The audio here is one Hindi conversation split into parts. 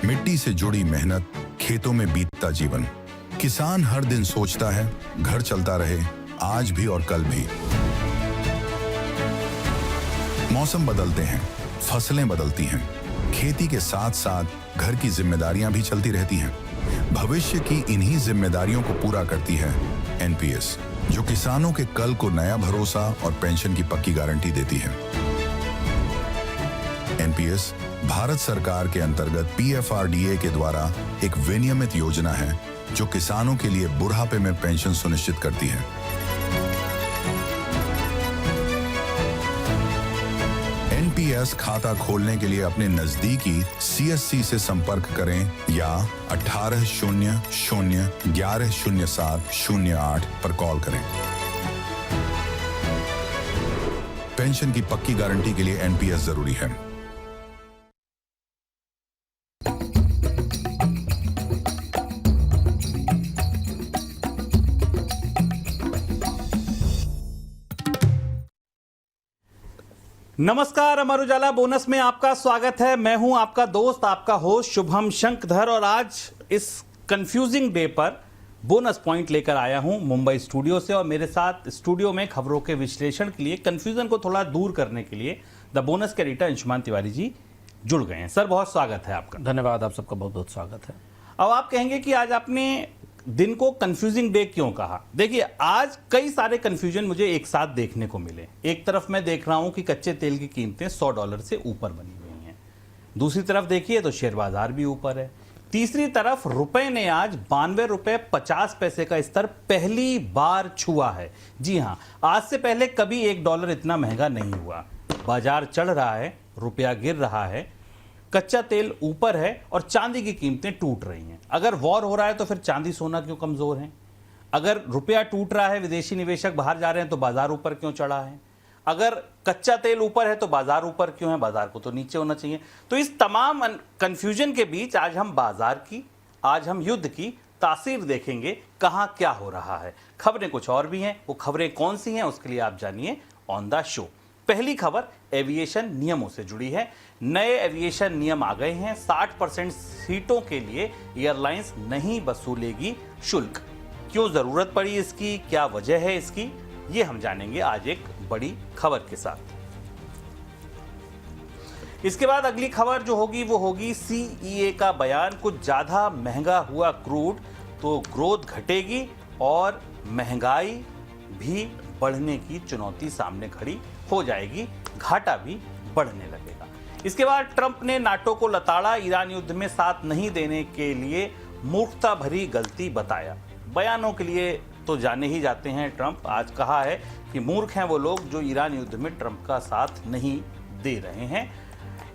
मिट्टी से जुड़ी मेहनत, खेतों में बीतता जीवन। किसान हर दिन सोचता है घर चलता रहे, आज भी और कल भी। मौसम बदलते हैं, फसलें बदलती हैं, खेती के साथ साथ घर की जिम्मेदारियां भी चलती रहती हैं। भविष्य की इन्हीं जिम्मेदारियों को पूरा करती है एनपीएस, जो किसानों के कल को नया भरोसा और पेंशन की पक्की गारंटी देती है। एनपीएस भारत सरकार के अंतर्गत पीएफआरडीए के द्वारा एक विनियमित योजना है जो किसानों के लिए बुढ़ापे में पेंशन सुनिश्चित करती है। एनपीएस खाता खोलने के लिए अपने नजदीकी सीएससी से संपर्क करें या 1800-1107-08 पर कॉल करें। पेंशन की पक्की गारंटी के लिए एनपीएस जरूरी है। नमस्कार, अमर उजाला बोनस में आपका स्वागत है। मैं हूं आपका दोस्त, आपका होस्ट शुभम शंकधर, और आज इस कंफ्यूजिंग डे पर बोनस पॉइंट लेकर आया हूं मुंबई स्टूडियो से। और मेरे साथ स्टूडियो में खबरों के विश्लेषण के लिए, कंफ्यूजन को थोड़ा दूर करने के लिए द बोनस के एडिटर अंशुमान तिवारी जी जुड़ गए हैं। सर, बहुत स्वागत है आपका। धन्यवाद, आप सबका बहुत बहुत स्वागत है। अब आप कहेंगे कि आज आपने दिन को कंफ्यूजिंग डे क्यों कहा। देखिए, आज कई सारे कंफ्यूजन मुझे एक साथ देखने को मिले। एक तरफ मैं देख रहा हूं कि कच्चे तेल की कीमतें $100 से ऊपर बनी हुई हैं। दूसरी तरफ देखिए तो शेयर बाजार भी ऊपर है। तीसरी तरफ रुपए ने आज $92.50 का स्तर पहली बार छुआ है। जी हां, आज से पहले कभी $1 इतना महंगा नहीं हुआ। बाजार चढ़ रहा है, रुपया गिर रहा है, कच्चा तेल ऊपर है और चांदी की कीमतें टूट रही हैं। अगर वॉर हो रहा है तो फिर चांदी सोना क्यों कमजोर है? अगर रुपया टूट रहा है, विदेशी निवेशक बाहर जा रहे हैं, तो बाजार ऊपर क्यों चढ़ा है? अगर कच्चा तेल ऊपर है तो बाजार ऊपर क्यों है? बाजार को तो नीचे होना चाहिए। तो इस तमाम कंफ्यूजन के बीच आज हम बाजार की, आज हम युद्ध की तासीर देखेंगे, कहां क्या हो रहा है। खबरें कुछ और भी हैं, वो खबरें कौन सी हैं उसके लिए आप जानिए ऑन द शो। पहली खबर एविएशन नियमों से जुड़ी है। नए एविएशन नियम आ गए हैं। 60% सीटों के लिए एयरलाइंस नहीं वसूलेगी शुल्क। क्यों जरूरत पड़ी इसकी, क्या वजह है इसकी, ये हम जानेंगे आज एक बड़ी खबर के साथ। इसके बाद अगली खबर जो होगी वो होगी सीईए का बयान। कुछ ज्यादा महंगा हुआ क्रूड तो ग्रोथ घटेगी और महंगाई भी बढ़ने की चुनौती सामने खड़ी हो जाएगी, घाटा भी बढ़ने लगेगा। इसके बाद ट्रंप ने नाटो को लताड़ा, ईरान युद्ध में साथ नहीं देने के लिए मूर्खता भरी गलती बताया। बयानों के लिए तो जाने ही जाते हैं ट्रंप। आज कहा है कि मूर्ख हैं वो लोग जो ईरान युद्ध में ट्रंप का साथ नहीं दे रहे हैं।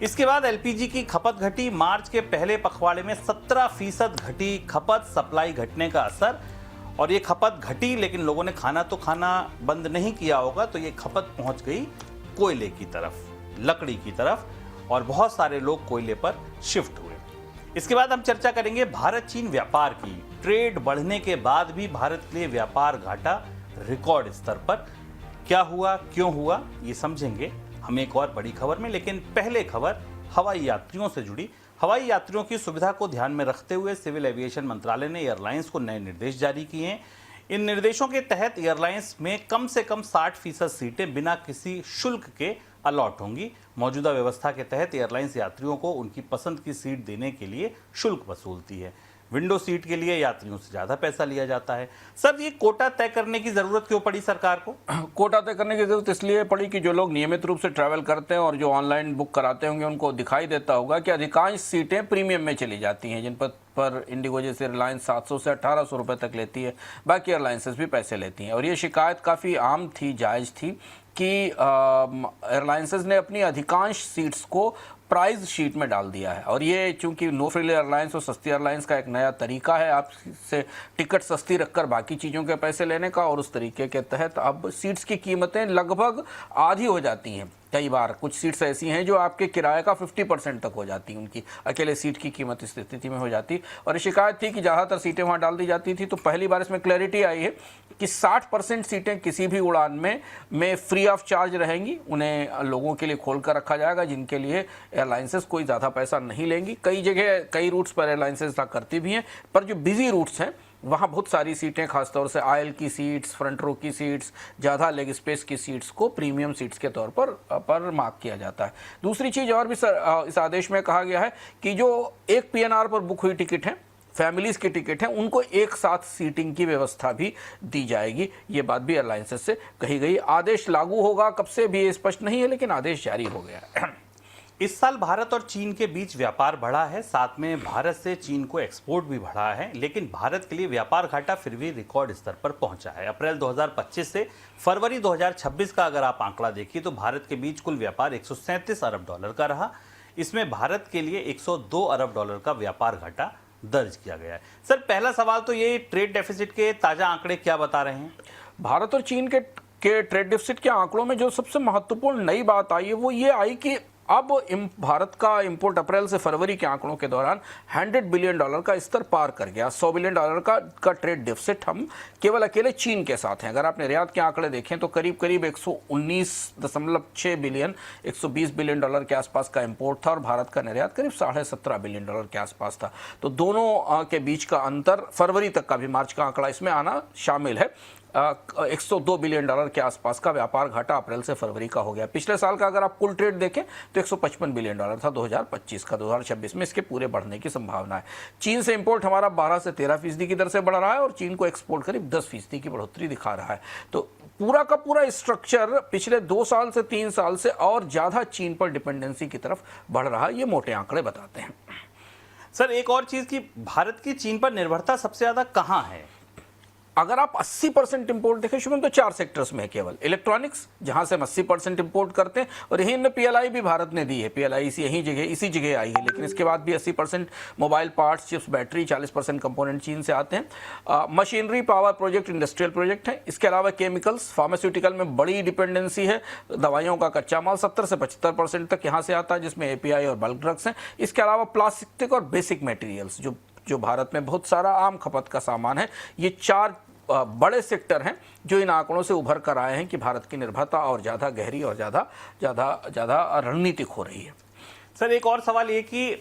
इसके बाद एलपीजी की खपत घटी। मार्च के पहले पखवाड़े में 17% घटी खपत, सप्लाई घटने का असर। और ये खपत घटी, लेकिन लोगों ने खाना तो खाना बंद नहीं किया होगा, तो ये खपत पहुंच गई कोयले की तरफ, लकड़ी की तरफ, और बहुत सारे लोग कोयले पर शिफ्ट हुए। इसके बाद हम चर्चा करेंगे भारत चीन व्यापार की। ट्रेड बढ़ने के बाद भी भारत के लिए व्यापार घाटा रिकॉर्ड स्तर पर। क्या हुआ, क्यों हुआ, ये समझेंगे हम एक और बड़ी खबर में। लेकिन पहले खबर हवाई यात्रियों से जुड़ी। हवाई यात्रियों की सुविधा को ध्यान में रखते हुए सिविल एविएशन मंत्रालय ने एयरलाइंस को नए निर्देश जारी किए हैं। इन निर्देशों के तहत एयरलाइंस में कम से कम 60% सीटें बिना किसी शुल्क के अलॉट होंगी। मौजूदा व्यवस्था के तहत एयरलाइंस यात्रियों को उनकी पसंद की सीट देने के लिए शुल्क वसूलती है। विंडो सीट के लिए यात्रियों से ज्यादा पैसा लिया जाता है। सर, ये कोटा तय करने की जरूरत क्यों पड़ी सरकार को? कोटा तय करने की जरूरत इसलिए पड़ी कि जो लोग नियमित रूप से ट्रैवल करते हैं और जो ऑनलाइन बुक कराते होंगे उनको दिखाई देता होगा कि अधिकांश सीटें प्रीमियम में चली जाती हैं, जिन पर इंडिगो जैसे रिलायंस 700 से 1800 रुपए तक लेती है। बाकी एयरलाइंसेस भी पैसे लेती हैं। और ये शिकायत काफ़ी आम थी, जायज़ थी कि एयरलाइंसेस ने अपनी अधिकांश सीट्स को प्राइस शीट में डाल दिया है। और ये चूंकि नो फ्रिल एयरलाइंस और सस्ती एयरलाइंस का एक नया तरीका है आपसे टिकट सस्ती रखकर बाकी चीज़ों के पैसे लेने का, और उस तरीके के तहत अब सीट्स की कीमतें लगभग आधी हो जाती हैं। कई बार कुछ सीट्स ऐसी हैं जो आपके किराए का 50% तक हो जाती हैं, उनकी अकेले सीट की कीमत इस स्थिति में हो जाती। और शिकायत थी कि ज़्यादातर सीटें वहाँ डाल दी जाती थी। तो पहली बार इसमें क्लैरिटी आई है कि 60% सीटें किसी भी उड़ान में फ्री ऑफ चार्ज रहेंगी। उन्हें लोगों के लिए खोल कर रखा जाएगा जिनके लिए एयरलाइंसेस कोई ज़्यादा पैसा नहीं लेंगी। कई जगह कई रूट्स पर एयरलाइंसेस ऐसा करती भी हैं, पर जो बिजी रूट्स हैं वहाँ बहुत सारी सीटें, खासतौर से आयल की सीट्स, फ्रंट रो की सीट्स, ज़्यादा लेग स्पेस की सीट्स को प्रीमियम सीट्स के तौर पर मार्क किया जाता है। दूसरी चीज़ और भी इस आदेश में कहा गया है कि जो एक PNR पर बुक हुई टिकट है, फैमिलीज़ की टिकट है, उनको एक साथ सीटिंग की व्यवस्था भी दी जाएगी। ये बात भी एयरलाइंसेस से कही गई। आदेश लागू होगा कब से भी ये स्पष्ट नहीं है, लेकिन आदेश जारी हो गया है। इस साल भारत और चीन के बीच व्यापार बढ़ा है, साथ में भारत से चीन को एक्सपोर्ट भी बढ़ा है, लेकिन भारत के लिए व्यापार घाटा फिर भी रिकॉर्ड स्तर पर पहुंचा है। अप्रैल 2025 से फरवरी 2026 का अगर आप आंकड़ा देखिए तो भारत के बीच कुल व्यापार 137 अरब डॉलर का रहा। इसमें भारत के लिए 102 अरब डॉलर का व्यापार घाटा दर्ज किया गया है। सर, पहला सवाल तो ये, ट्रेड डेफिसिट के ताजा आंकड़े क्या बता रहे हैं? भारत और चीन के ट्रेड डेफिसिट के आंकड़ों में जो सबसे महत्वपूर्ण नई बात आई है वो ये आई कि अब भारत का इंपोर्ट अप्रैल से फरवरी के आंकड़ों के दौरान $100 बिलियन का स्तर पार कर गया। $100 बिलियन का ट्रेड डेफिसिट हम केवल अकेले चीन के साथ हैं। अगर आप निर्यात के आंकड़े देखें तो करीब करीब 119.6 बिलियन, $120 बिलियन के आसपास का इंपोर्ट था और भारत का निर्यात करीब $17.5 बिलियन के आसपास था। तो दोनों के बीच का अंतर फरवरी तक का भी, मार्च का आंकड़ा इसमें आना शामिल है। 102 बिलियन डॉलर के आसपास का व्यापार घाटा अप्रैल से फरवरी का हो गया। पिछले साल का अगर आप कुल ट्रेड देखें तो 155 बिलियन डॉलर था 2025 का। 2026 में इसके पूरे बढ़ने की संभावना है। चीन से इंपोर्ट हमारा 12 से 13% की दर से बढ़ रहा है और चीन को एक्सपोर्ट करीब 10% की बढ़ोतरी दिखा रहा है। तो पूरा का पूरा स्ट्रक्चर पिछले 2 साल से 3 साल से और ज़्यादा चीन पर डिपेंडेंसी की तरफ बढ़ रहा है, ये मोटे आंकड़े बताते हैं। सर, एक और चीज़ कि भारत की चीन पर निर्भरता सबसे ज़्यादा कहाँ है? अगर आप 80% इंपोर्ट देखें शुभम, तो 4 सेक्टर्स में है केवल। इलेक्ट्रॉनिक्स, जहां से हम 80% इंपोर्ट करते हैं, और यही PLI भी भारत ने दी है। PLI इसी जगह आई है, लेकिन इसके बाद भी 80% mobile parts, chips, battery, 40% component चीन से आते हैं। Machinery, power project, industrial project है। इसके अलावा केमिकल्स, फार्मास्यूटिकल में बड़ी डिपेंडेंसी है। दवाइयों का कच्चा माल 70 से 75% तक यहाँ से आता है, जिसमें API और बल्क ड्रग्स हैं। इसके अलावा प्लास्टिक और बेसिक मटेरियल्स, जो भारत में बहुत सारा आम खपत का सामान है। ये 4 बड़े सेक्टर हैं जो इन आंकड़ों से उभर कर आए हैं कि भारत की निर्भरता और ज़्यादा गहरी और ज़्यादा रणनीतिक हो रही है। सर, एक और सवाल ये कि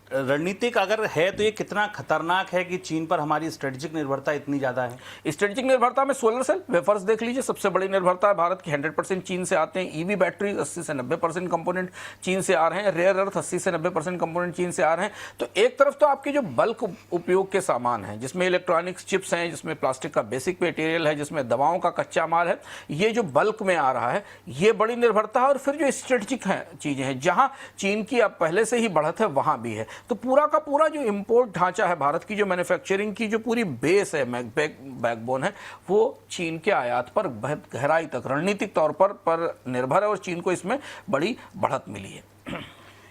रणनीतिक अगर है तो ये कितना खतरनाक है कि चीन पर हमारी स्ट्रेटेजिक निर्भरता इतनी ज़्यादा है? स्ट्रेटेजिक निर्भरता में सोलर सेल, वेफर्स देख लीजिए, सबसे बड़ी निर्भरता है भारत की। 100% चीन से आते हैं। EV बैटरी 80 से 90% कंपोनेंट चीन से आ रहे हैं। रेयर अर्थ 80 से 90% कंपोनेंट चीन से आ रहे हैं। तो एक तरफ तो आपके जो बल्क उपयोग के सामान हैं, जिसमें इलेक्ट्रॉनिक्स चिप्स हैं, जिसमें प्लास्टिक का बेसिक मटेरियल है, जिसमें दवाओं का कच्चा माल है, ये जो बल्क में आ रहा है ये बड़ी निर्भरता है। और फिर जो स्ट्रेटेजिक है चीज़ें हैं, जहाँ चीन की अब पहले से ही बढ़त है, वहाँ भी है। तो पूरा का पूरा जो इंपोर्ट ढांचा है भारत की, जो मैन्युफैक्चरिंग की जो पूरी बेस है, बैकबोन है, वो चीन के आयात पर बहुत गहराई तक रणनीतिक तौर पर निर्भर है और चीन को इसमें बड़ी बढ़त मिली है।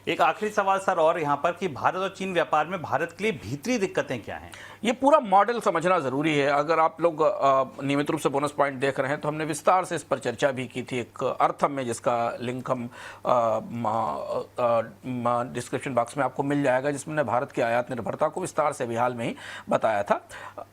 एक आखिरी सवाल सर और यहाँ पर कि भारत और चीन व्यापार में भारत के लिए भीतरी दिक्कतें क्या हैं? ये पूरा मॉडल समझना ज़रूरी है। अगर आप लोग नियमित रूप से बोनस पॉइंट देख रहे हैं तो हमने विस्तार से इस पर चर्चा भी की थी एक अर्थम में, जिसका लिंक हम डिस्क्रिप्शन बॉक्स में आपको मिल जाएगा, जिसमें भारत की आयात निर्भरता को विस्तार से भी हाल में ही बताया था।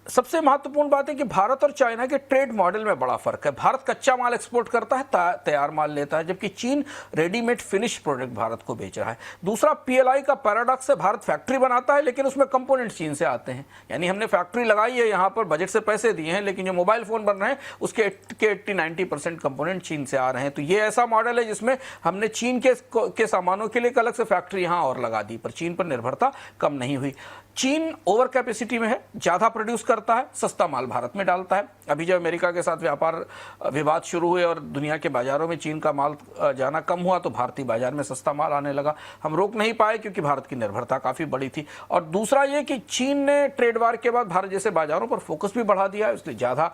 सबसे महत्वपूर्ण बात है कि भारत और चाइना के ट्रेड मॉडल में बड़ा फर्क है। भारत कच्चा माल एक्सपोर्ट करता है, तैयार माल लेता है, जबकि चीन रेडीमेड फिनिश प्रोडक्ट भारत को बेच रहा है। दूसरा, PLI का पैराडॉक्स है, भारत फैक्ट्री बनाता है लेकिन उसमें कंपोनेंट चीन से आते हैं। यानी हमने फैक्ट्री लगाई है, यहाँ पर बजट से पैसे दिए हैं, लेकिन जो मोबाइल फोन बन रहे हैं उसके 80-90% कंपोनेंट चीन से आ रहे हैं। तो ये ऐसा मॉडल है जिसमें हमने चीन के सामानों के लिए एक अलग से फैक्ट्री यहाँ और लगा दी, पर चीन पर निर्भरता कम नहीं हुई। चीन ओवर कैपेसिटी में है, ज़्यादा प्रोड्यूस करता है, सस्ता माल भारत में डालता है। अभी जब अमेरिका के साथ व्यापार विवाद शुरू हुए और दुनिया के बाजारों में चीन का माल जाना कम हुआ तो भारतीय बाजार में सस्ता माल आने लगा। हम रोक नहीं पाए क्योंकि भारत की निर्भरता काफ़ी बड़ी थी। और दूसरा ये कि चीन ने ट्रेड वार के बाद भारत जैसे बाजारों पर फोकस भी बढ़ा दिया है, इसलिए ज़्यादा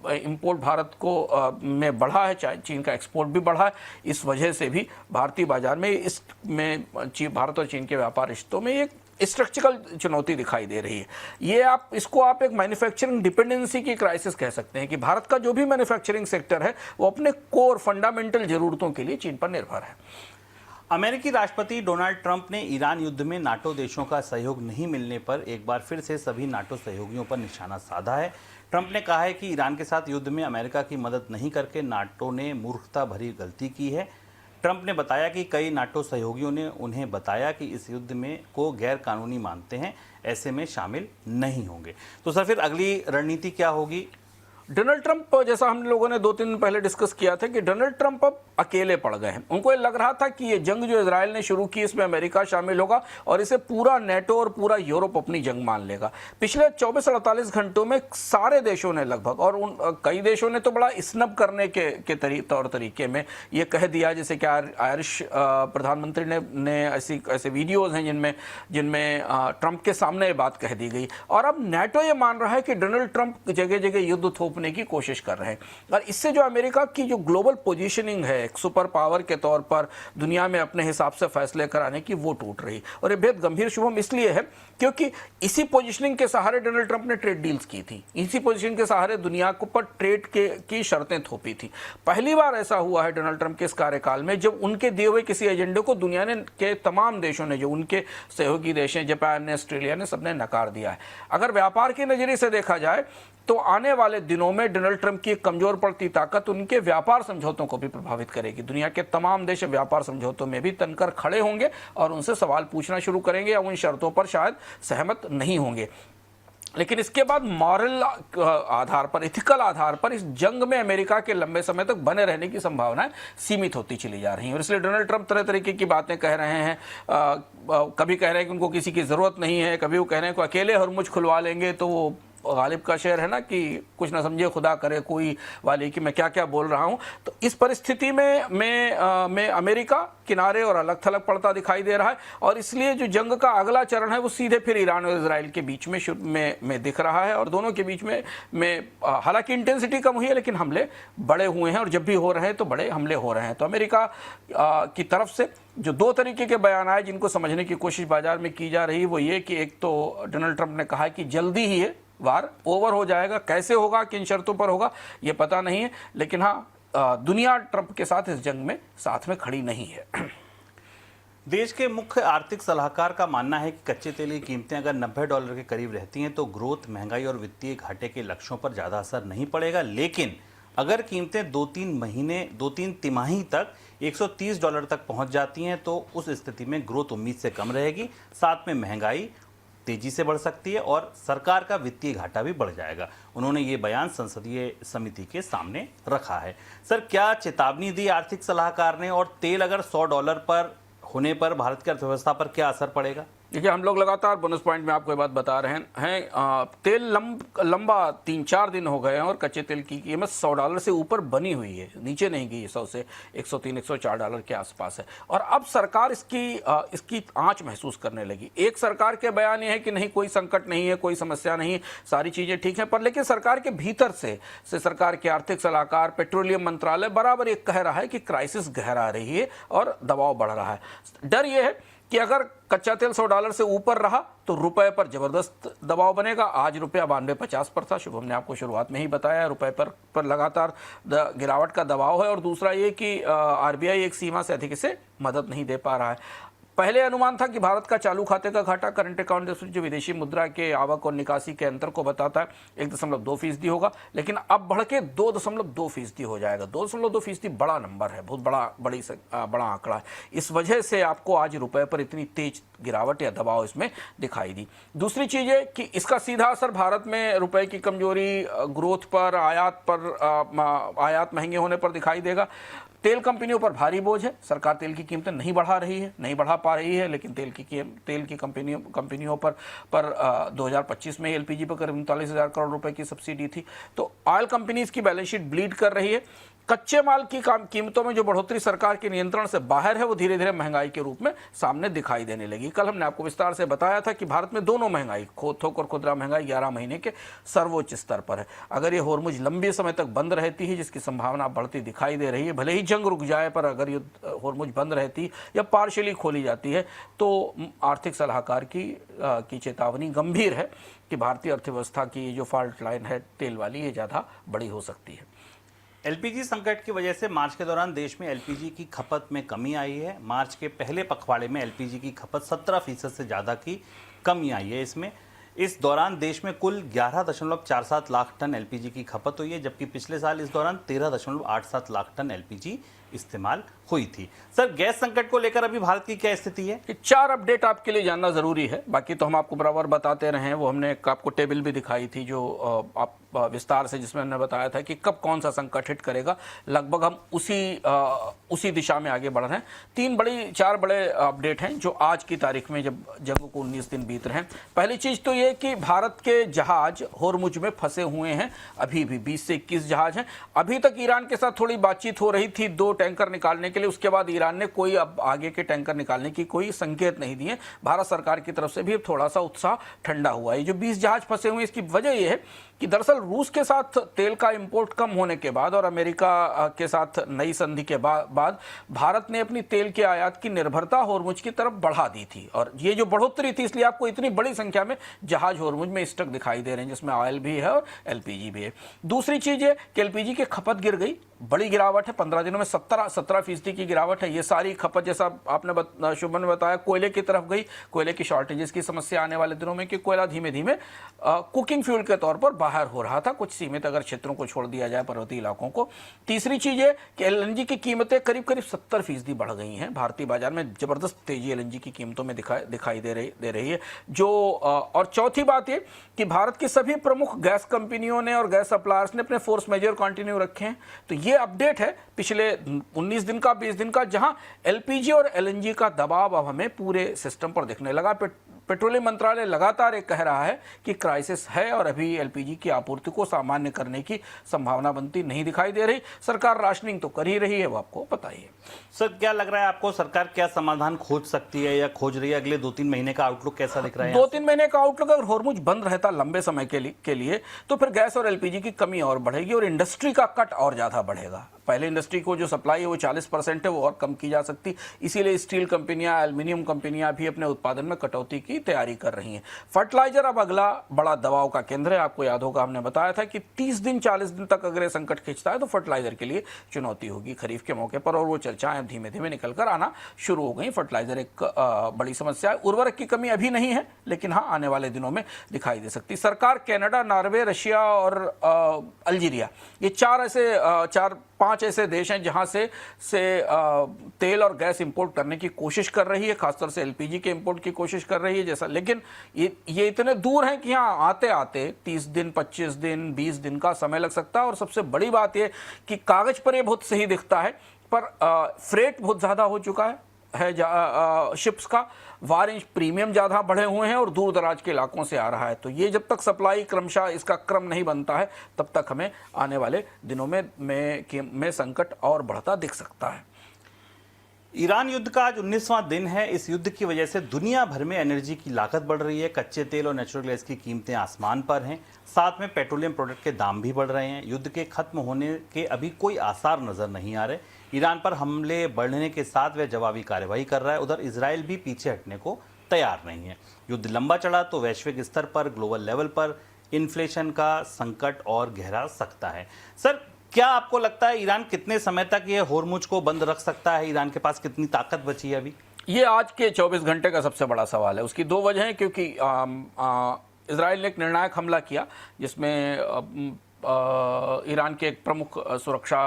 इम्पोर्ट भारत को में बढ़ा है, चीन का एक्सपोर्ट भी बढ़ा है। इस वजह से भी भारतीय बाजार में भारत और चीन के व्यापार रिश्तों में एक स्ट्रक्चरल चुनौती दिखाई दे रही है। ये इसको आप एक मैन्युफैक्चरिंग डिपेंडेंसी की क्राइसिस कह सकते हैं कि भारत का जो भी मैन्युफैक्चरिंग सेक्टर है वो अपने कोर फंडामेंटल जरूरतों के लिए चीन पर निर्भर है। अमेरिकी राष्ट्रपति डोनाल्ड ट्रंप ने ईरान युद्ध में नाटो देशों का सहयोग नहीं मिलने पर एक बार फिर से सभी नाटो सहयोगियों पर निशाना साधा है। ट्रंप ने कहा है कि ईरान के साथ युद्ध में अमेरिका की मदद नहीं करके नाटो ने मूर्खता भरी गलती की है। ट्रंप ने बताया कि कई नाटो सहयोगियों ने उन्हें बताया कि इस युद्ध में को गैर कानूनी मानते हैं, ऐसे में शामिल नहीं होंगे। तो सर फिर अगली रणनीति क्या होगी? डोनाल्ड ट्रंप, जैसा हम लोगों ने 2-3 दिन पहले डिस्कस किया था कि डोनाल्ड ट्रंप अब अकेले पड़ गए हैं। उनको ये लग रहा था कि ये जंग जो इजराइल ने शुरू की इसमें अमेरिका शामिल होगा और इसे पूरा नेटो और पूरा यूरोप अपनी जंग मान लेगा। पिछले 24-48 घंटों में सारे देशों ने लगभग, और कई देशों ने तो बड़ा स्नब करने के तौर तरीके में ये कह दिया, जैसे कि आयरिश प्रधानमंत्री ने ऐसे वीडियोज़ हैं जिनमें ट्रंप के सामने ये बात कह दी गई। और अब नेटो ये मान रहा है कि डोनाल्ड ट्रंप जगह जगह युद्ध थोपने की कोशिश कर रहे हैं और इससे जो अमेरिका की जो ग्लोबल पोजीशनिंग है एक सुपर पावर के तौर पर दुनिया में अपने हिसाब से फैसले कराने की, वो टूट रही। और ये बेहद गंभीर शुभम इसलिए है क्योंकि इसी पोजीशनिंग के सहारे डोनाल्ड ट्रंप ने ट्रेड डील्स की थी, इसी पोजीशन के सहारे दुनिया को पर ट्रेड की शर्तें थोपी थी। पहली बार ऐसा हुआ है डोनाल्ड ट्रंप के इस कार्यकाल में जब उनके दिए हुए किसी एजेंडे को दुनिया ने के तमाम देशों ने, जो उनके सहयोगी देश हैं, जापान ने, ऑस्ट्रेलिया ने, सबने नकार दिया है। अगर व्यापार के नजरिए से देखा जाए तो आने वाले दिनों में डोनाल्ड ट्रंप की एक कमजोर पड़ती ताकत उनके व्यापार समझौतों को भी प्रभावित करेगी। दुनिया के तमाम देश व्यापार समझौतों में भी तनकर खड़े होंगे और उनसे सवाल पूछना शुरू करेंगे या उन शर्तों पर शायद सहमत नहीं होंगे। लेकिन इसके बाद मॉरल आधार पर, इथिकल आधार पर इस जंग में अमेरिका के लंबे समय तक बने रहने की संभावनाएं सीमित होती चली जा रही हैं और इसलिए डोनाल्ड ट्रंप तरह तरीके की बातें कह रहे हैं। कभी कह रहे हैं कि उनको किसी की ज़रूरत नहीं है, कभी वो कह रहे हैं कि अकेले हरमुज खुलवा लेंगे। तो वो गालिब का शेर है ना कि कुछ ना समझे खुदा करे कोई वाली, कि मैं क्या क्या बोल रहा हूं। तो इस परिस्थिति में अमेरिका किनारे और अलग थलग पड़ता दिखाई दे रहा है और इसलिए जो जंग का अगला चरण है वो सीधे फिर ईरान और इजराइल के बीच में दिख रहा है और दोनों के बीच में हालांकि इंटेंसिटी कम हुई है लेकिन हमले बड़े हुए हैं और जब भी हो रहे हैं तो बड़े हमले हो रहे हैं। तो अमेरिका की तरफ से जो 2 तरीके के बयान आए जिनको समझने की कोशिश बाजार में की जा रही है वो ये कि एक तो डोनाल्ड ट्रंप ने कहा कि जल्दी ही ये वार ओवर हो जाएगा, कैसे होगा, किन शर्तों पर होगा ये पता नहीं है, लेकिन हाँ दुनिया ट्रंप के साथ इस जंग में साथ में खड़ी नहीं है। देश के मुख्य आर्थिक सलाहकार का मानना है कि कच्चे तेल की कीमतें अगर $90 के करीब रहती हैं तो ग्रोथ, महंगाई और वित्तीय घाटे के लक्ष्यों पर ज़्यादा असर नहीं पड़ेगा। लेकिन अगर कीमतें 2-3 तिमाही तक $130 तक पहुंच जाती हैं तो उस स्थिति में ग्रोथ उम्मीद से कम रहेगी, साथ में महंगाई तेजी से बढ़ सकती है और सरकार का वित्तीय घाटा भी बढ़ जाएगा। उन्होंने ये बयान संसदीय समिति के सामने रखा है। सर, क्या चेतावनी दी आर्थिक सलाहकार ने और तेल अगर $100 पर होने पर भारत की अर्थव्यवस्था पर क्या असर पड़ेगा? देखिए, हम लोग लगातार बोनस पॉइंट में आपको ये बात बता रहे हैं। तेल लंबा 3-4 दिन हो गए हैं और कच्चे तेल की कीमत $100 से ऊपर बनी हुई है, नीचे नहीं गई। 100 से $103-104 के आसपास है और अब सरकार इसकी आंच महसूस करने लगी। एक सरकार के बयान ये है कि नहीं, कोई संकट नहीं है, कोई समस्या नहीं, सारी चीज़ें ठीक हैं, पर लेकिन सरकार के भीतर से सरकार के आर्थिक सलाहकार, पेट्रोलियम मंत्रालय बराबर ये कह रहा है कि क्राइसिस गहरा रही है और दबाव बढ़ रहा है। डर ये है कि अगर कच्चा तेल $100 से ऊपर रहा तो रुपए पर जबरदस्त दबाव बनेगा। आज रुपया 92.50 पर था, शुभम ने आपको शुरुआत में ही बताया। रुपए पर लगातार गिरावट का दबाव है और दूसरा ये कि आरबीआई एक सीमा से अधिक इसे मदद नहीं दे पा रहा है। पहले अनुमान था कि भारत का चालू खाते का घाटा, करंट अकाउंट डेफिसिट, जो विदेशी मुद्रा के आवक और निकासी के अंतर को बताता है, 1.2% होगा, लेकिन अब बढ़ के 2.2% हो जाएगा। 2.2% बड़ा नंबर है, बहुत बड़ा आंकड़ा है। इस वजह से आपको आज रुपए पर इतनी तेज गिरावट या दबाव इसमें दिखाई दी। दूसरी चीज़ है कि इसका सीधा असर भारत में रुपए की कमजोरी, ग्रोथ पर, आयात महंगे होने पर दिखाई देगा। तेल कंपनियों पर भारी बोझ है, सरकार तेल की कीमतें नहीं बढ़ा पा रही है, लेकिन तेल की कंपनियों पर 2025 में एलपीजी पर करीब 39,000 करोड़ रुपए की सब्सिडी थी। तो ऑयल कंपनीज की बैलेंस शीट ब्लीड कर रही है। कच्चे माल की कीमतों में जो बढ़ोतरी सरकार के नियंत्रण से बाहर है वो धीरे धीरे महंगाई के रूप में सामने दिखाई देने लगी। कल हमने आपको विस्तार से बताया था कि भारत में दोनों महंगाई, थोक और खुदरा महंगाई 11 महीने के सर्वोच्च स्तर पर है। अगर ये होर्मुज लंबे समय तक बंद रहती है, जिसकी संभावना बढ़ती दिखाई दे रही है, भले ही जंग रुक जाए, पर अगर ये होर्मुज बंद रहती या पार्शियली खोली जाती है तो आर्थिक सलाहकार की चेतावनी गंभीर है कि भारतीय अर्थव्यवस्था की जो फॉल्ट लाइन है तेल वाली, ये ज़्यादा बड़ी हो सकती है। एलपीजी संकट की वजह से मार्च के दौरान देश में एलपीजी की खपत में कमी आई है। मार्च के पहले पखवाड़े में एलपीजी की खपत 17% से ज़्यादा की कमी आई है। इसमें इस दौरान देश में कुल 11.47 लाख टन एलपीजी की खपत हुई है, जबकि पिछले साल इस दौरान 13.87 लाख टन एलपीजी इस्तेमाल हुई थी। सर, गैस संकट को लेकर अभी भारत की क्या स्थिति है? ये 4 अपडेट आपके लिए जानना जरूरी है, बाकी तो हम आपको बराबर बताते रहे हैं। वो हमने एक आपको टेबल भी दिखाई थी जो आप विस्तार से, जिसमें हमने बताया था कि कब कौन सा संकट हिट करेगा। लगभग हम उसी दिशा में आगे बढ़ रहे हैं। 4 बड़े अपडेट हैं जो आज की तारीख में, जब जंग को 19 दिन बीत रहे हैं। पहली चीज तो ये कि भारत के जहाज होर्मुज में फंसे हुए हैं, अभी भी 20 से 21 जहाज हैं। अभी तक ईरान के साथ थोड़ी बातचीत हो रही थी 2 टैंकर निकालने के लिए, उसके बाद ईरान ने कोई अब आगे के टैंकर निकालने की कोई संकेत नहीं दिए। भारत सरकार की तरफ से भी थोड़ा सा उत्साह ठंडा हुआ है। जो 20 जहाज फंसे हुए हैं, इसकी वजह यह है कि दरअसल रूस के साथ तेल का इंपोर्ट कम होने के बाद और अमेरिका के साथ नई संधि के बाद भारत ने अपनी तेल के आयात की निर्भरता होर्मुज की तरफ बढ़ा दी थी, और ये जो बढ़ोतरी थी, इसलिए आपको इतनी बड़ी संख्या में जहाज होर्मुज में स्टक दिखाई दे रहे हैं, जिसमें ऑयल भी है और एलपीजी भी है। दूसरी चीज है कि एलपीजी की खपत गिर गई, बड़ी गिरावट है। 15 दिनों में 17% की गिरावट है। ये सारी खपत, जैसा आपने शुभन ने बताया, कोयले की तरफ गई। कोयले की शॉर्टेजेस की समस्या आने वाले दिनों में, कि कोयला धीमे धीमे कुकिंग फ्यूल के तौर पर बाहर हो रहा था, कुछ सीमित अगर क्षेत्रों को छोड़ दिया जाए, पर्वतीय इलाकों को। तीसरी चीज है कि एलएनजी की कीमतें करीब 70% बढ़ गई हैं। भारतीय बाजार में जबरदस्त तेजी एलएनजी की कीमतों में दिखाई दे रही है। और चौथी बात यह कि भारत की सभी प्रमुख गैस कंपनियों ने और गैस सप्लायर्स ने अपने फोर्स मेजर कंटिन्यू रखे हैं। तो ये अपडेट है पिछले 19 दिन का, 20 दिन का, जहां एलपीजी और एलएनजी का दबाव अब हमें पूरे सिस्टम पर दिखने लगा। पेट्रोलियम मंत्रालय लगातार कह रहा है कि क्राइसिस है और अभी एलपीजी की आपूर्ति को सामान्य करने की संभावना बनती नहीं दिखाई दे रही। सरकार राशनिंग तो कर ही रही है, वो आपको पता ही है। सर, क्या लग रहा है आपको, सरकार क्या समाधान खोज सकती है या खोज रही है? अगले 2-3 महीने का आउटलुक कैसा दिख रहा है? 2-3 महीने का आउटलुक, अगर होर्मुज बंद रहता लंबे समय के लिए तो फिर गैस और एलपीजी की कमी और बढ़ेगी और इंडस्ट्री का कट और ज्यादा बढ़ेगा। पहले इंडस्ट्री को जो सप्लाई है वो 40% है, वो और कम की जा सकती। इसीलिए स्टील कंपनियां, एल्युमिनियम कंपनियां भी अपने उत्पादन में कटौती की तैयारी कर रही हैं। फर्टिलाइजर अब अगला बड़ा दबाव का केंद्र है। आपको याद होगा, हमने बताया था कि 30 दिन 40 दिन तक अगर ये संकट खिंचता है तो फर्टिलाइजर के लिए चुनौती होगी खरीफ के मौके पर, और वो चर्चाएं अब धीमे धीमे निकल कर आना शुरू हो गई। फर्टिलाइजर एक बड़ी समस्या है। उर्वरक की कमी अभी नहीं है, लेकिन हाँ, आने वाले दिनों में दिखाई दे सकती। सरकार कनाडा, नॉर्वे, रशिया और अल्जीरिया, ये 4-5 ऐसे देश हैं जहां से तेल और गैस इंपोर्ट करने की कोशिश कर रही है, खासतौर से एलपीजी के इंपोर्ट की कोशिश कर रही है। जैसा, लेकिन ये इतने दूर हैं कि यहाँ आते आते 30 दिन, 25 दिन, 20 दिन का समय लग सकता है। और सबसे बड़ी बात ये कि कागज पर ये बहुत सही दिखता है, पर फ्रेट बहुत ज्यादा हो चुका है शिप्स का। वारेंज प्रीमियम ज़्यादा बढ़े हुए हैं और दूर दराज के इलाकों से आ रहा है। तो ये जब तक सप्लाई क्रमशः इसका क्रम नहीं बनता है, तब तक हमें आने वाले दिनों में संकट और बढ़ता दिख सकता है। ईरान युद्ध का आज 19वां दिन है। इस युद्ध की वजह से दुनिया भर में एनर्जी की लागत बढ़ रही है। कच्चे तेल और नेचुरल गैस की कीमतें आसमान पर हैं। साथ में पेट्रोलियम प्रोडक्ट के दाम भी बढ़ रहे हैं। युद्ध के खत्म होने के अभी कोई आसार नजर नहीं आ रहे। ईरान पर हमले बढ़ने के साथ वह जवाबी कार्रवाई कर रहा है। उधर इजराइल भी पीछे हटने को तैयार नहीं है। युद्ध लंबा चला तो वैश्विक स्तर पर, ग्लोबल लेवल पर इन्फ्लेशन का संकट और गहरा सकता है। सर, क्या आपको लगता है ईरान कितने समय तक ये होर्मुज को बंद रख सकता है? ईरान के पास कितनी ताकत बची है अभी? ये आज के 24 घंटे का सबसे बड़ा सवाल है। उसकी 2 वजह हैं, क्योंकि इजराइल ने एक निर्णायक हमला किया जिसमें ईरान के एक प्रमुख सुरक्षा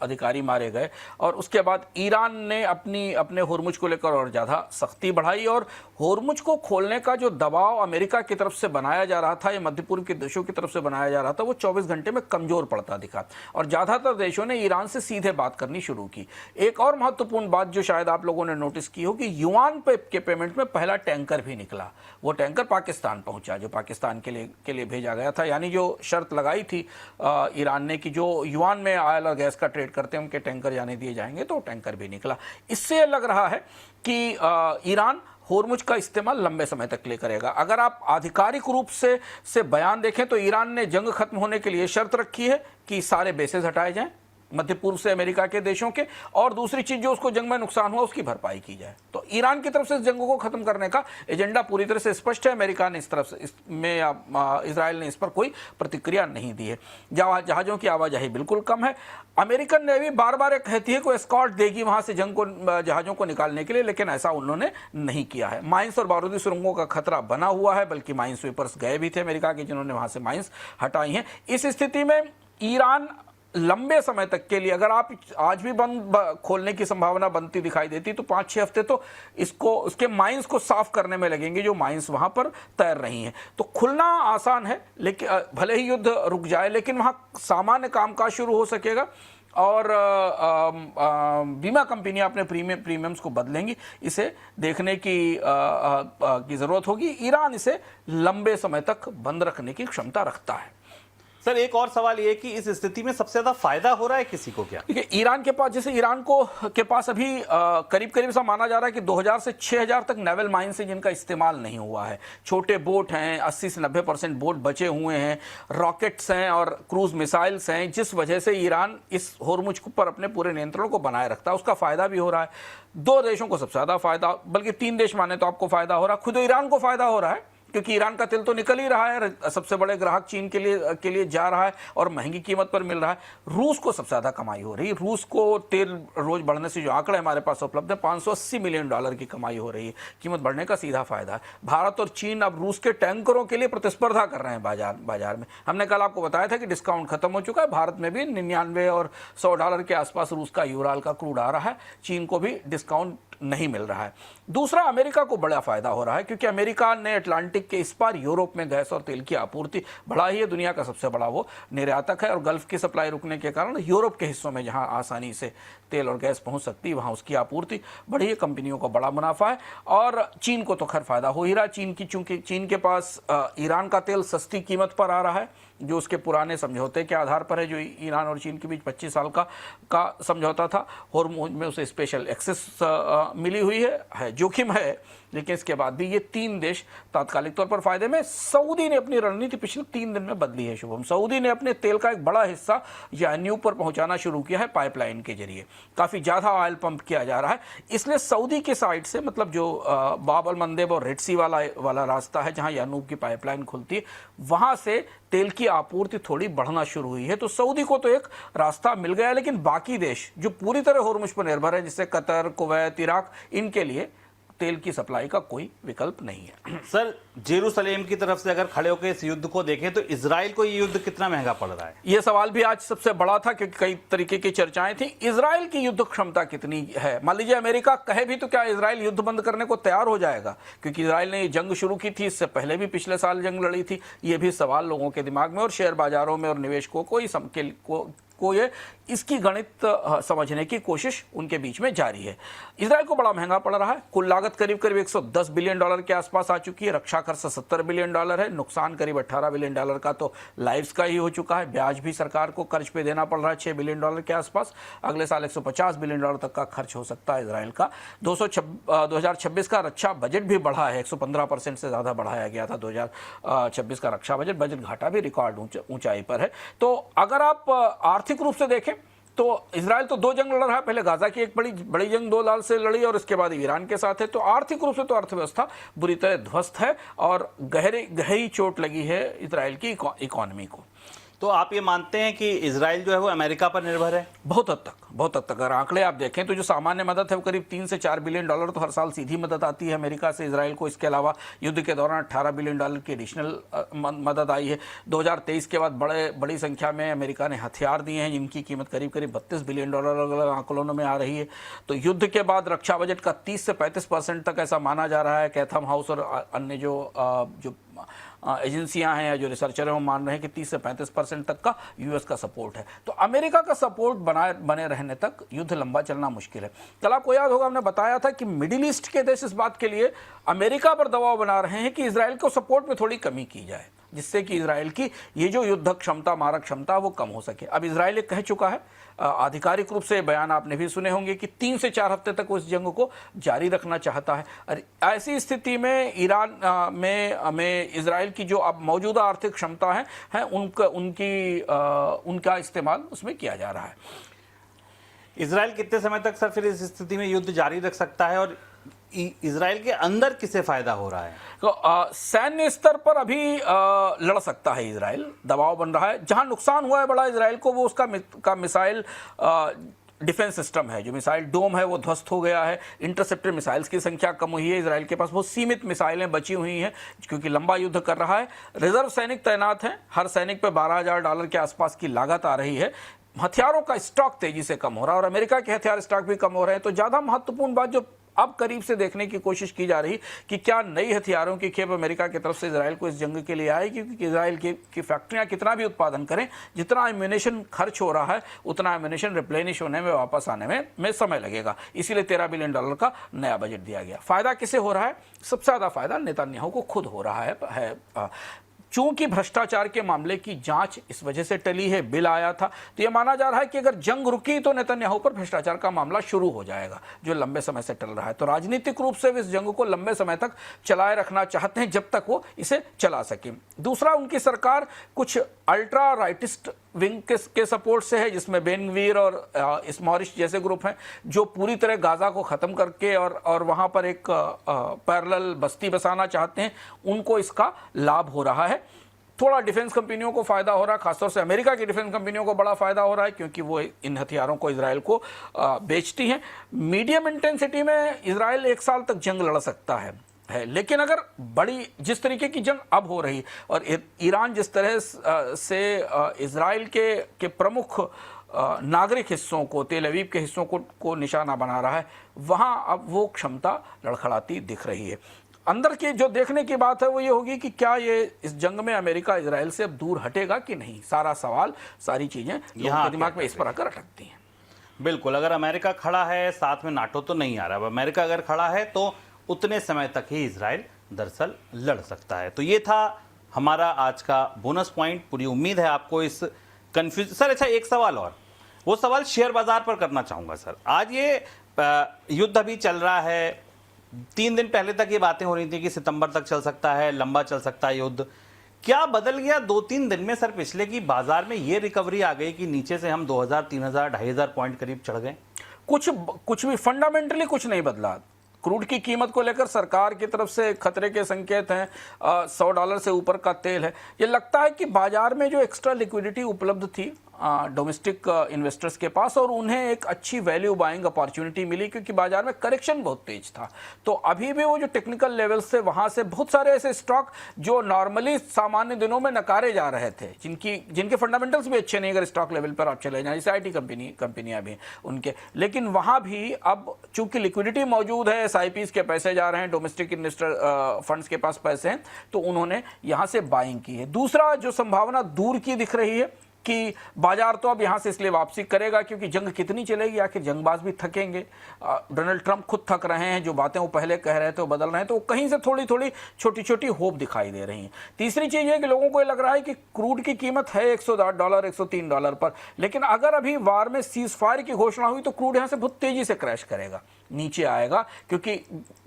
अधिकारी मारे गए, और उसके बाद ईरान ने अपने होर्मुज को लेकर और ज़्यादा सख्ती बढ़ाई। और होर्मुज को खोलने का जो दबाव अमेरिका की तरफ से बनाया जा रहा था, या मध्य पूर्व के देशों की तरफ से बनाया जा रहा था, वो 24 घंटे में कमज़ोर पड़ता दिखा और ज़्यादातर देशों ने ईरान से सीधे बात करनी शुरू की। एक और महत्वपूर्ण बात जो शायद आप लोगों ने नोटिस की हो कि युआन के पेमेंट में पहला टैंकर भी निकला। वो टैंकर पाकिस्तान पहुँचा, जो पाकिस्तान के लिए भेजा गया था। यानी जो शर्त लगाई थी ईरान ने कि जो युआन में ऑयल और गैस का ट्रेड करते हैं उनके टैंकर जाने दिए जाएंगे, तो टैंकर भी निकला। इससे लग रहा है कि ईरान होर्मुज का इस्तेमाल लंबे समय तक के लिए करेगा। अगर आप आधिकारिक रूप से बयान देखें तो ईरान ने जंग खत्म होने के लिए शर्त रखी है कि सारे बेसेस हटाए जाएं, मध्य पूर्व से अमेरिका के देशों के, और दूसरी चीज जो उसको जंग में नुकसान हुआ उसकी भरपाई की जाए। तो ईरान की तरफ से इस जंग को खत्म करने का एजेंडा पूरी तरह से स्पष्ट है। अमेरिका ने इस तरफ से इसमें इजराइल ने इस पर कोई प्रतिक्रिया नहीं दी है। जहाजों की आवाजाही बिल्कुल कम है। अमेरिकन नेवी बार बार कहती है कि एस्कॉर्ट देगी वहां से जहाजों को निकालने के लिए, लेकिन ऐसा उन्होंने नहीं किया है। माइंस और बारूदी सुरंगों का खतरा बना हुआ है, बल्कि माइंस स्वीपर्स गए भी थे अमेरिका के, जिन्होंने वहां से माइंस हटाई हैं। इस स्थिति में ईरान लंबे समय तक के लिए, अगर आप आज भी बंद खोलने की संभावना बनती दिखाई देती, तो 5-6 हफ्ते तो उसके माइंस को साफ करने में लगेंगे, जो माइंस वहां पर तैर रही हैं। तो खुलना आसान है, लेकिन भले ही युद्ध रुक जाए, लेकिन वहां सामान्य कामकाज शुरू हो सकेगा और बीमा कंपनियां अपने प्रीमियम्स को बदलेंगी। इसे देखने की जरूरत होगी। ईरान इसे लंबे समय तक बंद रखने की क्षमता रखता है। सर, एक और सवाल ये कि इस स्थिति में सबसे ज्यादा फायदा हो रहा है किसी को क्या? देखिए, ईरान के पास, जैसे ईरान के पास अभी करीब सा माना जा रहा है कि 2000 से 6000 तक नेवल माइंस है जिनका इस्तेमाल नहीं हुआ है। छोटे बोट हैं, 80 से 90% बोट बचे हुए हैं, रॉकेट्स हैं और क्रूज मिसाइल्स हैं, जिस वजह से ईरान इस होर्मुज पर अपने पूरे नियंत्रण को बनाए रखता है। उसका फायदा भी हो रहा है। 2 देशों को सबसे ज्यादा फायदा, बल्कि 3 देश माने तो आपको फायदा हो रहा है। खुद ईरान को फायदा हो रहा है, क्योंकि ईरान का तेल तो निकल ही रहा है, सबसे बड़े ग्राहक चीन के लिए जा रहा है और महंगी कीमत पर मिल रहा है। रूस को सबसे ज्यादा कमाई हो रही है। रूस को तेल रोज बढ़ने से, जो आंकड़े हमारे पास उपलब्ध है, $580 मिलियन की कमाई हो रही है। कीमत बढ़ने का सीधा फायदा है। भारत और चीन अब रूस के टैंकरों के लिए प्रतिस्पर्धा कर रहे हैं बाजार में। हमने कल आपको बताया था कि डिस्काउंट खत्म हो चुका है। भारत में भी $99 और $100 के आसपास रूस का यूराल का क्रूड आ रहा है। चीन को भी डिस्काउंट नहीं मिल रहा है। दूसरा, अमेरिका को बड़ा फायदा हो रहा है, क्योंकि अमेरिका ने अटलांटिक के इस पार यूरोप में गैस और तेल की आपूर्ति बढ़ाई है। दुनिया का सबसे बड़ा वो निर्यातक है, और गल्फ की सप्लाई रुकने के कारण यूरोप के हिस्सों में जहां आसानी से तेल और गैस पहुंच सकती है, वहां उसकी आपूर्ति बढ़ी है। कंपनियों को बड़ा मुनाफा है। और चीन को तो खैर फायदा हो ही रहा। चूंकि चीन के पास ईरान का तेल सस्ती कीमत पर आ रहा है, जो उसके पुराने समझौते के आधार पर है, जो ईरान और चीन के बीच 25 साल का समझौता था। होर्मुज में उसे स्पेशल एक्सेस मिली हुई है। जोखिम है, लेकिन इसके बाद भी ये 3 देश तात्कालिक तौर पर फायदे में। सऊदी ने अपनी रणनीति पिछले 3 दिन में बदली है शुभम। सऊदी ने अपने तेल का एक बड़ा हिस्सा यान्यूब पर पहुंचाना शुरू किया है पाइपलाइन के जरिए। काफी ज्यादा ऑयल पंप किया जा रहा है। इसलिए सऊदी के साइड से, मतलब जो बाब अल मंदेब और रेड सी वाला रास्ता है, जहां यान्यूब की पाइपलाइन खुलती है, वहां से तेल की आपूर्ति थोड़ी बढ़ना शुरू हुई है। तो सऊदी को तो एक रास्ता मिल गया, लेकिन बाकी देश जो पूरी तरह होर्मुज पर निर्भर है, जैसे कतर, कुवैत, इराक, इनके लिए तेल की सप्लाई का कोई विकल्प नहीं है। सर, जेरूसलेम की तरफ से अगर खड़े होकर इस युद्ध को देखें तो इजराइल को ये युद्ध कितना महंगा पड़ रहा है? यह सवाल भी आज सबसे बड़ा था, क्योंकि कई तरीके की चर्चाएं थी। इजराइल की युद्ध क्षमता कितनी है? मान लीजिए अमेरिका कहे भी तो क्या इजराइल युद्ध बंद करने को तैयार हो जाएगा? क्योंकि इजराइल ने जंग शुरू की थी, इससे पहले भी पिछले साल जंग लड़ी थी। ये भी सवाल लोगों के दिमाग में और शेयर बाजारों में और निवेशकों को ये इसकी गणित समझने की कोशिश उनके बीच में जारी है। इजराइल को बड़ा महंगा पड़ रहा है। कुल लागत करीब $110 बिलियन के आसपास आ चुकी है। रक्षा खर्च $70 बिलियन है। नुकसान करीब $18 बिलियन का तो लाइव्स का ही हो चुका है। ब्याज भी सरकार को कर्ज पे देना पड़ रहा है $6 बिलियन के आसपास। अगले साल $150 बिलियन तक का खर्च हो सकता है इजराइल का। 2026 का रक्षा बजट भी बढ़ा है, 115% से ज्यादा बढ़ाया गया था 2026 का रक्षा बजट घाटा भी रिकॉर्ड ऊंचाई पर है। तो अगर आप आर्थिक रूप से देखें तो इजराइल तो 2 जंग लड़ रहा है। पहले गाजा की एक बड़ी जंग 2 साल से लड़ी, और इसके बाद ईरान के साथ है। तो आर्थिक रूप से तो अर्थव्यवस्था बुरी तरह ध्वस्त है और गहरी चोट लगी है इजराइल की इकोनॉमी को। तो आप ये मानते हैं कि इजराइल जो है वो अमेरिका पर निर्भर है? बहुत हद तक अगर आंकड़े आप देखें तो जो सामान्य मदद है वो करीब $3 से $4 बिलियन तो हर साल सीधी मदद आती है अमेरिका से इजराइल को। इसके अलावा युद्ध के दौरान $18 बिलियन की एडिशनल मदद आई है। 2023 के बाद बड़ी संख्या में अमेरिका ने हथियार दिए हैं, जिनकी कीमत करीब $32 बिलियन अलग अलग आंकड़ों में आ रही है। तो युद्ध के बाद रक्षा बजट का 30 से 35% तक ऐसा माना जा रहा है। कैथम हाउस और अन्य जो एजेंसियां हैं या जो रिसर्चर हैं वो मान रहे हैं कि 30 से 35% तक का यूएस का सपोर्ट है। तो अमेरिका का सपोर्ट बने रहने तक युद्ध लंबा चलना मुश्किल है। कल आपको याद होगा हमने बताया था कि मिडिल ईस्ट के देश इस बात के लिए अमेरिका पर दबाव बना रहे हैं कि इजराइल को सपोर्ट में थोड़ी कमी की जाए, जिससे कि इजराइल की ये जो युद्ध क्षमता, मारक क्षमता, वो कम हो सके। अब इजराइल कह चुका है, आधिकारिक रूप से बयान आपने भी सुने होंगे, कि 3 से 4 हफ्ते तक उस जंग को जारी रखना चाहता है। और ऐसी स्थिति में ईरान में इजराइल की जो अब मौजूदा आर्थिक क्षमता है उनका इस्तेमाल उसमें किया जा रहा है। इजराइल कितने समय तक सर फिर इस स्थिति में युद्ध जारी रख सकता है, और इजराइल के अंदर किसे फायदा हो रहा है? तो सैन्य स्तर पर अभी लड़ सकता है इजराइल, दबाव बन रहा है। जहां नुकसान हुआ है बड़ा इजराइल को, वो उसका मिसाइल डिफेंस सिस्टम है, जो मिसाइल डोम है वो ध्वस्त हो गया है। इंटरसेप्टर मिसाइल्स की संख्या कम हुई है, इजराइल के पास बहुत सीमित मिसाइलें बची हुई हैं क्योंकि लंबा युद्ध कर रहा है। रिजर्व सैनिक तैनात हैं, हर सैनिक पे $12,000 के आसपास की लागत आ रही है। हथियारों का स्टॉक तेजी से कम हो रहा है और अमेरिका के हथियार स्टॉक भी कम हो रहे हैं। तो ज़्यादा महत्वपूर्ण बात जो अब करीब से देखने की कोशिश की जा रही कि क्या नई हथियारों की खेप अमेरिका की तरफ से इजराइल को इस जंग के लिए आएगी, क्योंकि इजराइल की फैक्ट्रियां कितना भी उत्पादन करें, जितना एम्यूनेशन खर्च हो रहा है उतना एम्यूनेशन रिप्लेनिश होने में, वापस आने में समय लगेगा। इसीलिए $13 बिलियन का नया बजट दिया गया। फायदा किसे हो रहा है? सबसे ज़्यादा फायदा नेतन्याहू को खुद हो रहा है। चूंकि भ्रष्टाचार के मामले की जांच इस वजह से टली है, बिल आया था, तो यह माना जा रहा है कि अगर जंग रुकी तो नेतन्याहू पर भ्रष्टाचार का मामला शुरू हो जाएगा, जो लंबे समय से टल रहा है। तो राजनीतिक रूप से वे इस जंग को लंबे समय तक चलाए रखना चाहते हैं, जब तक वो इसे चला सके। दूसरा, उनकी सरकार कुछ अल्ट्रा राइटिस्ट विंग के सपोर्ट से है, जिसमें बेन गवीर और इस्मारिश जैसे ग्रुप हैं, जो पूरी तरह गाजा को ख़त्म करके और वहाँ पर एक पैरेलल बस्ती बसाना चाहते हैं। उनको इसका लाभ हो रहा है। थोड़ा डिफेंस कंपनियों को फ़ायदा हो रहा है, खासतौर से अमेरिका की डिफेंस कंपनियों को बड़ा फ़ायदा हो रहा है, क्योंकि वो इन हथियारों को इजराइल को बेचती हैं। मीडियम इंटेंसिटी में इजराइल 1 साल तक जंग लड़ सकता है। लेकिन अगर बड़ी जिस तरीके की जंग अब हो रही और ईरान जिस तरह से इजराइल के प्रमुख नागरिक हिस्सों को, तेल अवीव के हिस्सों को निशाना बना रहा है, वहाँ अब वो क्षमता लड़खड़ाती दिख रही है। अंदर की जो देखने की बात है वो ये होगी कि क्या ये इस जंग में अमेरिका इजराइल से अब दूर हटेगा कि नहीं। सारा सवाल, सारी चीज़ें लोगों के दिमाग में इस पर आकर अटकती हैं। बिल्कुल, अगर अमेरिका खड़ा है, साथ में नाटो तो नहीं आ रहा। अमेरिका अगर खड़ा है तो उतने समय तक ही इजराइल दरअसल लड़ सकता है। तो ये था हमारा आज का बोनस पॉइंट। पूरी उम्मीद है आपको इस कंफ्यूज। सर अच्छा, एक सवाल और, वो सवाल शेयर बाजार पर करना चाहूँगा सर। आज ये युद्ध अभी चल रहा है, 3 दिन पहले तक ये बातें हो रही थी कि सितंबर तक चल सकता है, लंबा चल सकता है युद्ध। क्या बदल गया 2-3 दिन में सर पिछले की बाजार में ये रिकवरी आ गई कि नीचे से हम 2000, 3000, 2500 पॉइंट करीब चढ़ गए? कुछ भी फंडामेंटली कुछ नहीं बदला। क्रूड की कीमत को लेकर सरकार की तरफ से खतरे के संकेत हैं। $100 से ऊपर का तेल है। ये लगता है कि बाजार में जो एक्स्ट्रा लिक्विडिटी उपलब्ध थी डोमेस्टिक इन्वेस्टर्स के पास, और उन्हें एक अच्छी वैल्यू बाइंग अपॉर्चुनिटी मिली, क्योंकि बाजार में करेक्शन बहुत तेज था। तो अभी भी वो जो टेक्निकल लेवल से वहाँ से बहुत सारे ऐसे स्टॉक जो नॉर्मली सामान्य दिनों में नकारे जा रहे थे, जिनके फंडामेंटल्स भी अच्छे नहीं, अगर स्टॉक लेवल पर आप चले जाएं, जैसे IT कंपनियाँ भी उनके, लेकिन वहाँ भी अब चूंकि लिक्विडिटी मौजूद है, SIPs के पैसे जा रहे हैं, डोमेस्टिक इन्वेस्टर फंड्स के पास पैसे हैं, तो उन्होंने यहाँ से बाइंग की है। दूसरा जो संभावना दूर की दिख रही है कि बाजार तो अब यहां से इसलिए वापसी करेगा क्योंकि जंग कितनी चलेगी, आखिर जंगबाज भी थकेंगे। डोनाल्ड ट्रंप खुद थक रहे हैं, जो बातें वो पहले कह रहे थे वो बदल रहे हैं, तो कहीं से थोड़ी थोड़ी छोटी छोटी होप दिखाई दे रही हैं। तीसरी चीज़ है कि लोगों को ये लग रहा है कि क्रूड की कीमत है $108, $103 पर, लेकिन अगर अभी वार में सीज फायर की घोषणा हुई तो क्रूड यहाँ से बहुत तेजी से क्रैश करेगा, नीचे आएगा, क्योंकि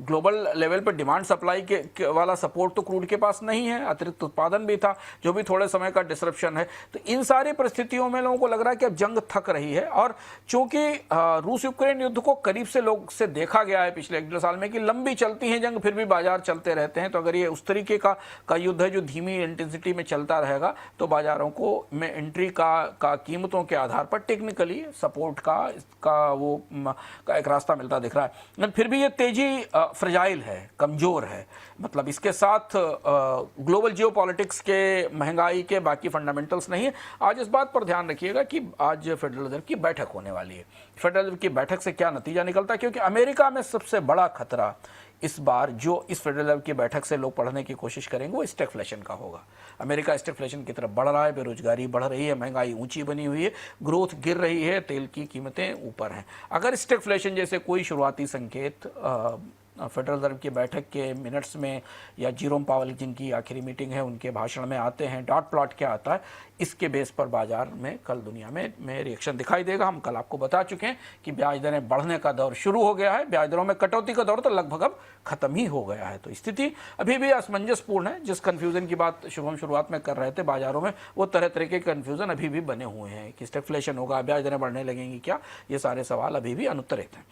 ग्लोबल लेवल पर डिमांड सप्लाई के वाला सपोर्ट तो क्रूड के पास नहीं है। अतिरिक्त उत्पादन भी था जो भी थोड़े समय का डिसरप्शन है। तो इन सारी परिस्थितियों में लोगों को लग रहा है कि अब जंग थक रही है, और चूंकि रूस यूक्रेन युद्ध को करीब से लोग से देखा गया है पिछले 1-1.5 साल में कि लंबी चलती है जंग, फिर भी बाजार चलते रहते हैं। तो अगर ये उस तरीके का युद्ध है जो धीमी इंटेंसिटी में चलता रहेगा, तो बाजारों को में एंट्री का कीमतों के आधार पर टेक्निकली सपोर्ट का एक रास्ता मिलता दिख रहा है। लेकिन फिर भी ये तेजी फ्रेजाइल है, कमजोर है। मतलब इसके साथ ग्लोबल जियोपॉलिटिक्स के, महंगाई के बाकी फंडामेंटल्स नहीं है। आज इस बात पर ध्यान रखिएगा कि आज फेडरल रिजर्व की बैठक होने वाली है। फेडरल रिजर्व की बैठक से क्या नतीजा निकलता है, क्योंकि अमेरिका में सबसे बड़ा खतरा इस बार जो इस फेडरल रिजर्व की बैठक से लोग पढ़ने की कोशिश करेंगे वो स्टैगफ्लेशन का होगा। अमेरिका स्टैगफ्लेशन की तरफ बढ़ रहा है, बेरोजगारी बढ़ रही है, महंगाई ऊंची बनी हुई है, ग्रोथ गिर रही है, तेल की कीमतें ऊपर हैं। अगर स्टैगफ्लेशन जैसे कोई शुरुआती संकेत फेडरल रिजर्व की बैठक के मिनट्स में या जीरोम पावल जिनकी आखिरी मीटिंग है उनके भाषण में आते हैं, डॉट प्लॉट क्या आता है, इसके बेस पर बाजार में कल दुनिया में रिएक्शन दिखाई देगा। हम कल आपको बता चुके हैं कि ब्याज दरें बढ़ने का दौर शुरू हो गया है, ब्याज दरों में कटौती का दौर तो लगभग अब खत्म ही हो गया है। तो स्थिति अभी भी असमंजसपूर्ण है। जिस कन्फ्यूजन की बात शुभम शुरुआत में कर रहे थे बाजारों में, वो तरह तरह के कन्फ्यूजन अभी भी बने हुए हैं कि स्टैगफ्लेशन होगा, ब्याज दरें बढ़ने लगेंगी क्या, ये सारे सवाल अभी भी अनुत्तरित हैं।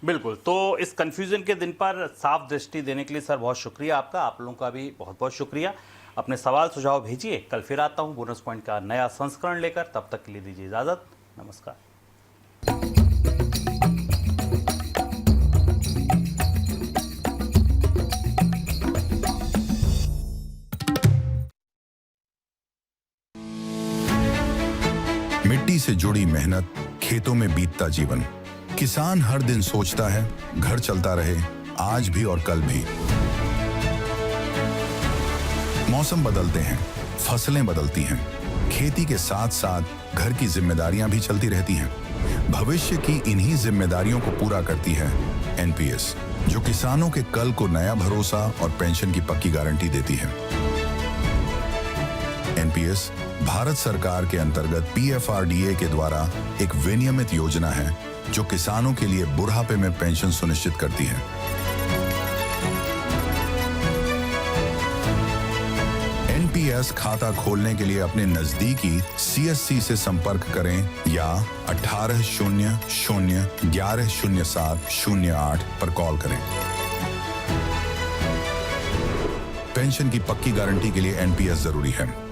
बिल्कुल, तो इस कंफ्यूजन के दिन पर साफ दृष्टि देने के लिए सर बहुत शुक्रिया आपका, आप लोगों का भी बहुत बहुत शुक्रिया। अपने सवाल सुझाव भेजिए, कल फिर आता हूं बोनस पॉइंट का नया संस्करण लेकर, तब तक के लिए दीजिए इजाजत, नमस्कार। मिट्टी से जुड़ी मेहनत, खेतों में बीतता जीवन, किसान हर दिन सोचता है घर चलता रहे, आज भी और कल भी। मौसम बदलते हैं, फसलें बदलती हैं, खेती के साथ साथ घर की जिम्मेदारियां भी चलती रहती हैं। भविष्य की इन्हीं जिम्मेदारियों को पूरा करती है एनपीएस, जो किसानों के कल को नया भरोसा और पेंशन की पक्की गारंटी देती है। एनपीएस भारत सरकार के अंतर्गत पीएफआरडीए के द्वारा एक विनियमित योजना है जो किसानों के लिए बुढ़ापे में पेंशन सुनिश्चित करती है। एनपीएस खाता खोलने के लिए अपने नजदीकी सीएससी से संपर्क करें या 1800-1107-08 पर कॉल करें। पेंशन की पक्की गारंटी के लिए एनपीएस जरूरी है।